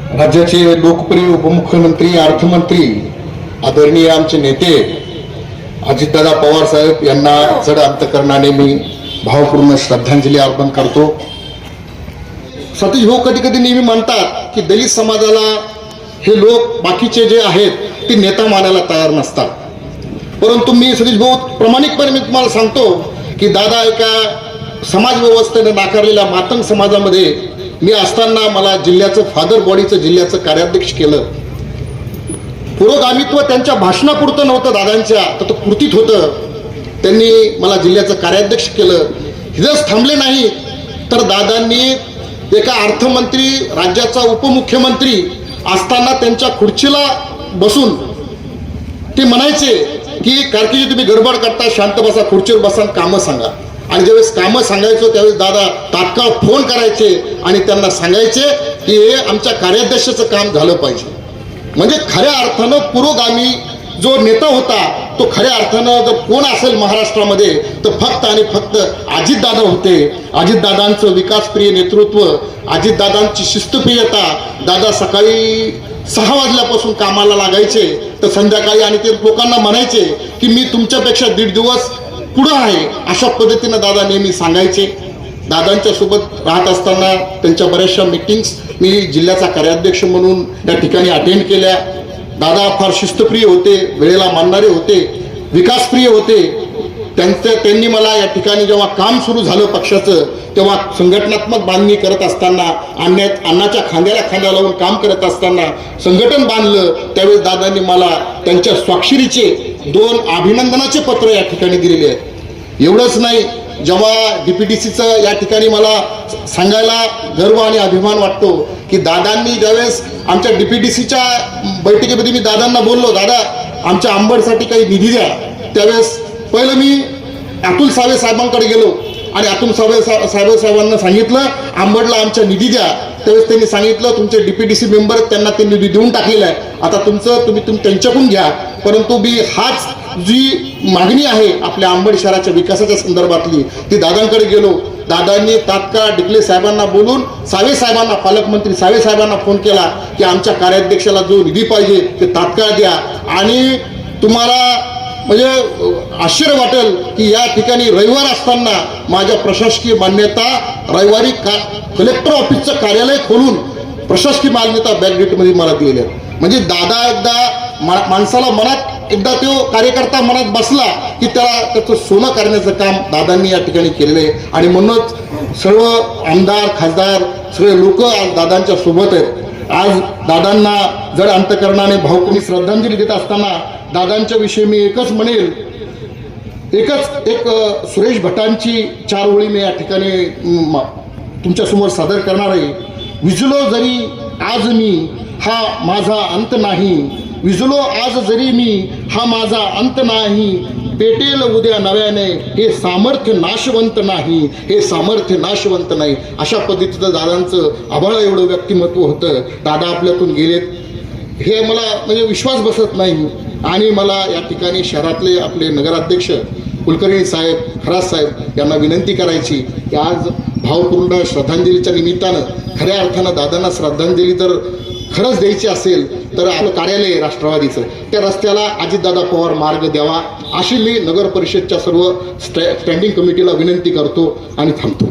राज्याचे लोकप्रिय उपमुख्यमंत्री अर्थमंत्री आदरणीय आमचे नेते अजितदादा पवार साहेब यांना जड अंतकरणाने मी भावपूर्ण श्रद्धांजली अर्पण करतो। सतीश भाऊ कधी कधी नेहमी म्हणतात की दलित समाजाला हे लोक बाकीचे जे आहेत ते नेता मानायला तयार नसतात, परंतु मी सतीश भाऊ प्रामाणिकपणे मी तुम्हाला सांगतो की दादा एका समाज व्यवस्थेने नाकारलेल्या मातंग समाजामध्ये मी असताना मला जिल्ह्याचं फादर बॉडीचं जिल्ह्याचं कार्याध्यक्ष केलं। पुरोगामित्व त्यांच्या भाषणापुरतं नव्हतं दादांच्या, तर कृतीत होतं। त्यांनी मला जिल्ह्याचं कार्याध्यक्ष केलं। हिजच थांबले नाही तर दादांनी एका अर्थमंत्री राज्याचा उपमुख्यमंत्री असताना त्यांच्या खुर्चीला बसून ते म्हणायचे की कारकीर्दी तुम्ही गडबड करता, शांत बसा, खुर्चीवर बसा, कामं सांगा। आणि ज्यावेळेस कामं सांगायचो त्यावेळेस दादा तात्काळ फोन करायचे आणि त्यांना सांगायचे की हे आमच्या कार्याध्यक्षाचं काम झालं पाहिजे। म्हणजे खऱ्या अर्थानं पुरोगामी जो नेता होता तो खऱ्या अर्थानं जर कोण असेल महाराष्ट्रामध्ये तर फक्त आणि फक्त अजितदादा होते। अजितदादांचं विकासप्रिय नेतृत्व, अजितदादांची शिस्तप्रियता। दादा सकाळी 6 वाजल्यापासून कामाला लागायचे तर संध्याकाळी आणि ते लोकांना म्हणायचे की मी तुमच्यापेक्षा 1.5 दिवस पुढं आहे, अशा पद्धतीनं दादा नेहमी सांगायचे। दादांच्या सोबत राहत असताना त्यांच्या बऱ्याचशा मीटिंग्स मी जिल्ह्याचा कार्याध्यक्ष म्हणून या ठिकाणी अटेंड केल्या। दादा फार शिस्तप्रिय होते, वेळेला मानणारे होते, विकासप्रिय होते। त्यांनी मला या ठिकाणी जेव्हा काम सुरू झालं पक्षाचं तेव्हा संघटनात्मक बांधणी करत असताना, अन्नाच्या खांद्याला खांदा लावून काम करत असताना संघटन बांधलं, त्यावेळेस दादांनी मला त्यांच्या स्वाक्षरीचे 2 अभिनंदनाचे पत्र या ठिकाणी दिलेले आहेत। एवढंच नाही, जेव्हा DPDCचं या ठिकाणी मला सांगायला गर्व आणि अभिमान वाटतो की दादांनी ज्यावेळेस आमच्या DPDCच्या बैठकीमध्ये मी दादांना बोललो, दादा आमच्या अंबडसाठी काही निधी द्या, त्यावेळेस पहिलं मी अतुल सावे साहेबांकडे गेलो आणि अतुल साहेबांना सांगितलं अंबडला आमच्या निधी द्या। त्यावेळेस त्यांनी सांगितलं तुमचे DPDC मेंबर त्यांना ते निधी देऊन टाकलेला आहे, आता तुम्ही त्यांच्याकडून घ्या। परंतु मी हाच जी मागणी आहे आपल्या अंबड शहराच्या विकासाच्या संदर्भातली ती दादांकडे गेलो। दादांनी तात्काळ डिकले साहेबांना बोलून सावे साहेबांना, पालकमंत्री सावे साहेबांना फोन केला की आमच्या कार्याध्यक्षाला जो निधी पाहिजे ते तात्काळ द्या। आणि तुम्हाला म्हणजे आश्चर्य वाटेल की या ठिकाणी रविवार असताना माझ्या प्रशासकीय मान्यता रविवारी कलेक्टर ऑफिसचं कार्यालय खोलून प्रशासकीय मान्यता बॅकडेटमध्ये मला दिलेल्या। म्हणजे दादा एकदा माणसाला मनात एकदा तो कार्यकर्ता मनात बसला की त्याचं सोनं करण्याचं काम दादांनी या ठिकाणी केलेलं आहे। आणि म्हणूनच सर्व आमदार खासदार सगळे लोक आज दादांच्या सोबत आहेत। आज दादांना जड अंतकरणाने भावपूर्ण श्रद्धांजली देत असताना दादांच्या विषयी मी एकच म्हणेल, एक सुरेश भटांची 4 ओळी मी या ठिकाणी तुमच्यासमोर सादर करणार आहे। विजलो जरी आज मी हा माझा अंत नाही, विजलो आज जरी मी हा माझा अंत नाही, पेटेल उद्या नव्याने हे सामर्थ्य नाशवंत नाही, हे सामर्थ्य नाशवंत नाही। अशा पद्धतीचं दादांचं आभाळ एवढं व्यक्तिमत्व होतं। दादा आपल्यातून गेलेत हे मला म्हणजे विश्वास बसत नाही। आणि मला या ठिकाणी शहरातले आपले नगराध्यक्ष कुलकर्णी साहेब, खरास साहेब यांना विनंती करायची की आज भावपूर्ण श्रद्धांजलीच्या निमित्तानं खऱ्या अर्थानं दादांना श्रद्धांजली जर खरंच द्यायची असेल तर आपलं कार्यालय राष्ट्रवादीचं त्या रस्त्याला अजितदादा पवार मार्ग द्यावा अशी मी नगर परिषदच्या सर्व स्टँडिंग कमिटीला विनंती करतो आणि थांबतो।